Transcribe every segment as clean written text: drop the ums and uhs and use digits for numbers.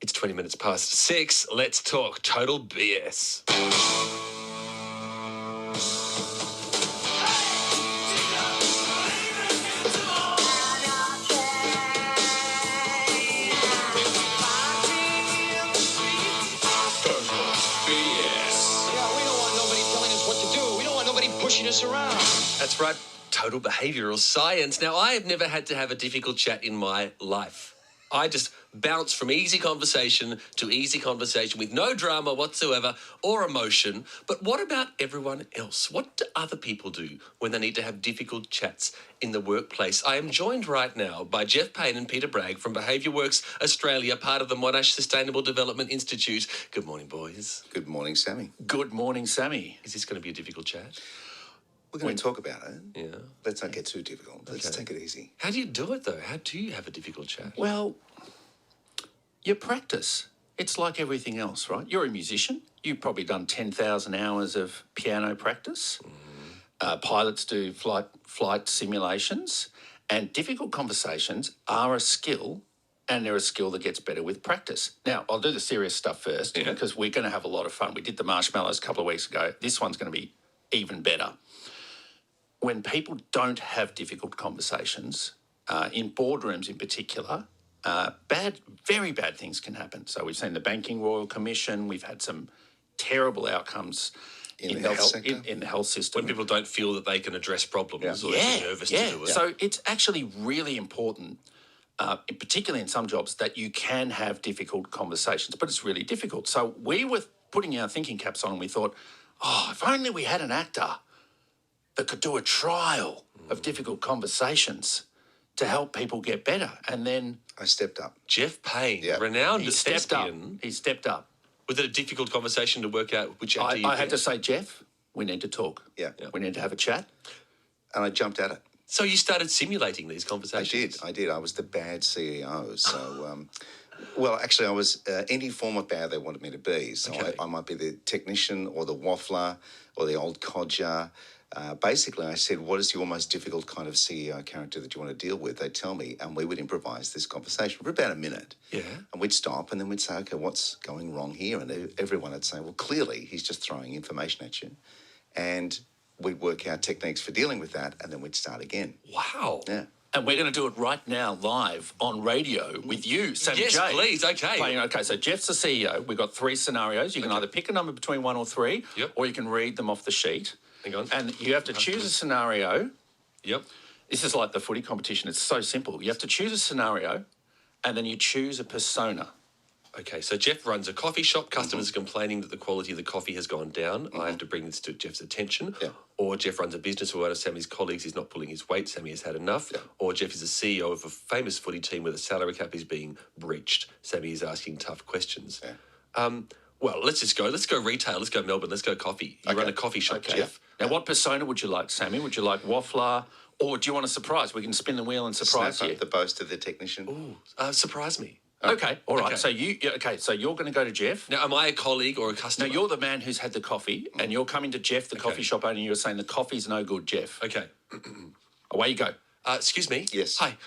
It's 20 minutes past 6. Let's talk total BS. Pushing us around. That's right, total behavioural science. Now, I have never had to have a difficult chat in my life. I just bounce from easy conversation to easy conversation with no drama whatsoever or emotion. But what about everyone else? What do other people do when they need to have difficult chats in the workplace? I am joined right now by Jeff Payne and Peter Bragg from Behaviour Works Australia, part of the Monash Sustainable Development Institute. Good morning, boys. Good morning, Sammy. Good morning, Sammy. Is this going to be a difficult chat? We're going to talk about it. Yeah. Let's not get too difficult. Let's take it easy. How do you do it, though? How do you have a difficult chat? Well, you practice. It's like everything else, right? You're a musician. You've probably done 10,000 hours of piano practice. Pilots do flight simulations. And difficult conversations are a skill, and they're a skill that gets better with practice. Now, I'll do the serious stuff first because we're going to have a lot of fun. We did the marshmallows a couple of weeks ago. This one's going to be even better. When people don't have difficult conversations, in boardrooms in particular, very bad things can happen. So we've seen the Banking Royal Commission. We've had some terrible outcomes In the health sector? in the health system. When people don't feel that they can address problems or they're nervous to do it. So it's actually really important, particularly in some jobs, that you can have difficult conversations, but it's really difficult. So we were putting our thinking caps on and we thought, if only we had an actor that could do a trial of difficult conversations to help people get better. And then I stepped up. Jeff Payne, Yeah. renowned he stepped up. thespian. He stepped up. Was it a difficult conversation to work out which actor you I had to picked? say, Jeff, we need to talk. Yeah. We need to have a chat. And I jumped at it. So you started simulating these I conversations? did. I was the bad CEO. So, well, actually, I was any form of bad they wanted me to be. So Okay. I might be the technician or the waffler or the old codger. Basically, I said, what is your most difficult kind of CEO character that you want to deal with? They'd tell me, and we would improvise this conversation for about a minute. Yeah. And we'd stop, and then we'd say, okay, what's going wrong here? And everyone would say, well, clearly he's just throwing information at you. And we'd work out techniques for dealing with that, and then we'd start again. Wow. Yeah. And we're going to do it right now, live on radio with you, Sammy Yes, J. please, okay. Okay, so Jeff's the CEO. We've got 3 scenarios. You can either pick a number between 1 or 3, Yep. or you can read them off the sheet. Hang on. And you have to choose a scenario. Yep. This is like the footy competition. It's so simple. You have to choose a scenario, and then you choose a persona. Okay, so Jeff runs a coffee shop. Customers are complaining that the quality of the coffee has gone down. I have to bring this to Jeff's attention. Yeah. Or Jeff runs a business where one of Sammy's colleagues is not pulling his weight. Sammy has had enough. Or Jeff is the CEO of a famous footy team where the salary cap is being breached. Sammy is asking tough questions. Well, let's just go. Let's go retail. Let's go Melbourne. Let's go coffee. You run a coffee shop, Okay. Jeff. Now, what persona would you like, Sammy? Would you like waffler, or do you want a surprise? We can spin the wheel and surprise Snap you. up the boast of the technician. Ooh, surprise me. Okay, all right. Okay. So you're going to go to Jeff. Now, am I a colleague or a Now, customer? you're the man who's had the coffee, and you're coming to Jeff, the coffee shop owner, and you're saying the coffee's no good, Jeff. Okay. Away you go. Excuse me. Yes. Hi.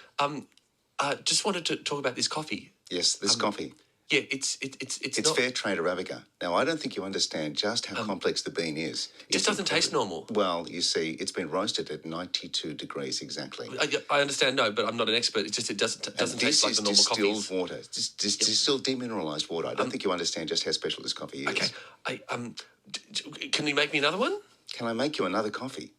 Just wanted to talk about this coffee. Yes, this coffee. Yeah, it's It's not, fair trade Arabica. Now, I don't think you understand just how complex the bean is. It just doesn't taste normal. Well, you see, it's been roasted at 92 degrees exactly. I understand, no, but I'm not an expert. It's just it doesn't And taste this like is the normal distilled coffees. water. Distilled demineralised water. I don't think you understand just how special this coffee is. Okay, can you make me another one? Can I make you another coffee?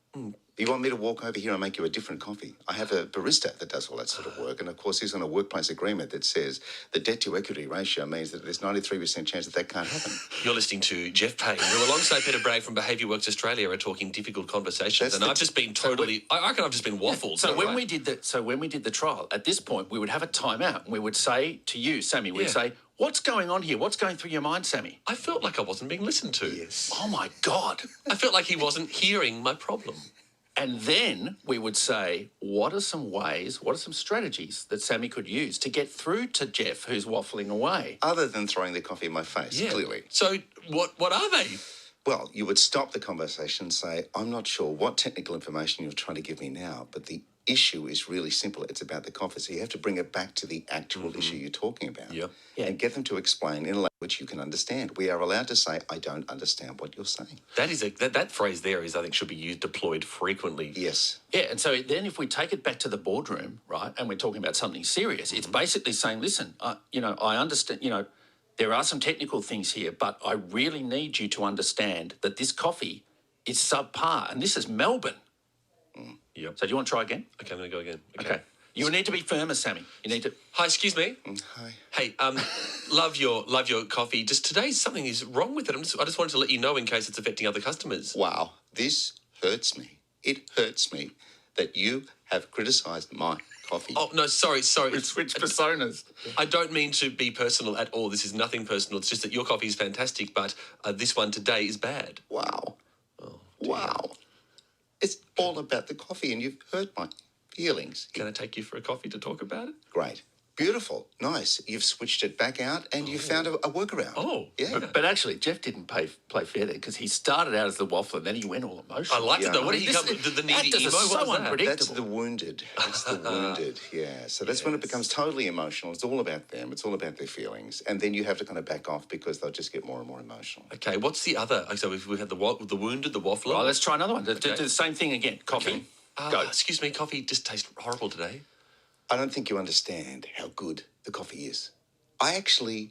You want me to walk over here and make you a different coffee? I have a barista that does all that sort of work. And, of course, he's on a workplace agreement that says the debt-to-equity ratio means that there's 93% chance that can't happen. You're listening to Jeff Payne, who alongside Peter Bragg from Behaviour Works Australia are talking difficult conversations. That's and I've just been totally... I reckon I've just been waffled. So when right? we did the trial, at this point we would have a timeout, and we would say to you, Sammy, we'd Yeah. say, "What's going on here? What's going through your mind, Sammy?" I felt like I wasn't being listened to. Yes. Oh my God! I felt like he wasn't hearing my problem. And then we would say, what are some ways, what are some strategies that Sammy could use to get through to Jeff, who's waffling away? Other than throwing the coffee in my face, clearly. So what are they? Well, you would stop the conversation and say, I'm not sure what technical information you're trying to give me now, but the issue is really simple. It's about the coffee. So you have to bring it back to the actual issue you're talking about. Yep. Yeah. And get them to explain in a language you can understand. We are allowed to say, I don't understand what you're saying. That is that phrase there is, I think, should be deployed frequently. Yes. Yeah, and so then if we take it back to the boardroom, right, and we're talking about something serious, it's basically saying, listen, I understand, there are some technical things here, but I really need you to understand that this coffee is subpar, and this is Melbourne. Yep. So do you want to try again? Okay, I'm going to go again. Okay. You need to be firmer, Sammy. You need to. Hi, excuse me. Hi. Hey, love your coffee. Just today, something is wrong with it. I just wanted to let you know in case it's affecting other customers. Wow. This hurts me. It hurts me that you have criticised my coffee. Oh no, sorry. Switch personas. I don't mean to be personal at all. This is nothing personal. It's just that your coffee is fantastic, but this one today is bad. Wow. Wow. It's all about the coffee, and you've hurt my feelings. Can I take you for a coffee to talk about it? Great. Beautiful. Nice. You've switched it back out and you found a workaround. Oh, Yeah. But actually, Jeff didn't play fair there because he started out as the waffler and then he went all emotional. I liked it though. What did he This come? is- The needy actors emo. are What so was that? unpredictable. That's the wounded. That's the wounded. Yeah. So that's when it becomes totally emotional. It's all about them. It's all about their feelings. And then you have to kind of back off because they'll just get more and more emotional. Okay, what's the other? So we had the wounded, the waffler. Right, let's try another one. Do the same thing again. Coffee. Go. Excuse me, coffee just tastes horrible today. I don't think you understand how good the coffee is. I actually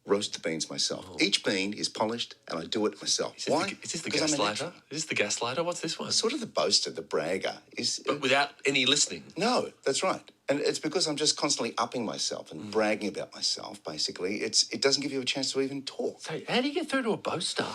roast the beans myself. Each bean is polished and I do it myself. Why? Is this the Because I'm a gaslighter? natural. Is this the gaslighter? What's this one? Sort of the boaster, the bragger is. But without any listening. No, that's right. And it's because I'm just constantly upping myself and bragging about myself, basically. It doesn't give you a chance to even talk. So how do you get through to a boaster?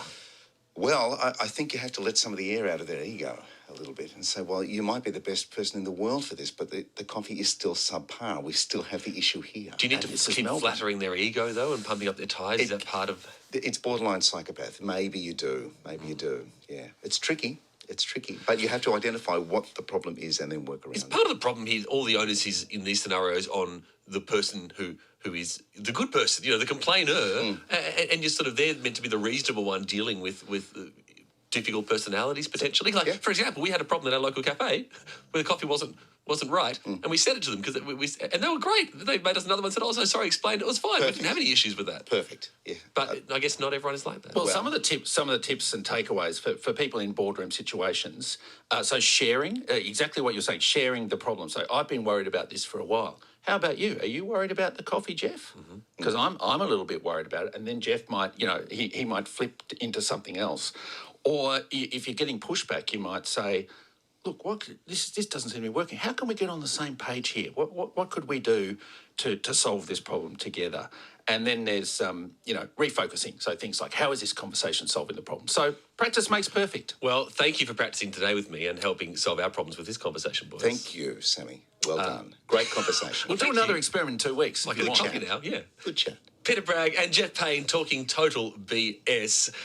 Well, I think you have to let some of the air out of their ego a little bit and say, well, you might be the best person in the world for this, but the coffee is still subpar. We still have the issue here. Do you need And to this is keep Melbourne. flattering their ego though and pumping up their tires? Is that part of? It's borderline psychopath. Maybe you do. Maybe you do. Yeah. It's tricky. It's tricky. But you have to identify what the problem is and then work around Is it. part of the problem here? All the onus is in these scenarios on the person who is the good person, the complainer, and you're sort of there meant to be the reasonable one dealing with difficult personalities potentially. Like, Yeah. for example, we had a problem at our local cafe where the coffee wasn't right, and we said it to them because and they were great. They made us another one and said, "Oh, so sorry, explained it was fine." We didn't have any issues with that. Perfect. Yeah. But I guess not everyone is like that. Well, some of the tips and takeaways for people in boardroom situations. So sharing, exactly what you're saying, sharing the problem. So I've been worried about this for a while. How about you? Are you worried about the coffee, Jeff? Because I'm a little bit worried about it, and then Jeff might, he might flip into something else. Or if you're getting pushback, you might say, look, this doesn't seem to be working. How can we get on the same page here? What could we do to solve this problem together? And then there's, refocusing. So things like, how is this conversation solving the problem? So practice makes perfect. Well, thank you for practicing today with me and helping solve our problems with this conversation, boys. Thank you, Sammy. Well done. Great conversation. We'll do thank another you. experiment in 2 weeks. Like if you a want. coffee now, yeah. Good chat. Peter Bragg and Jeff Payne talking total BS.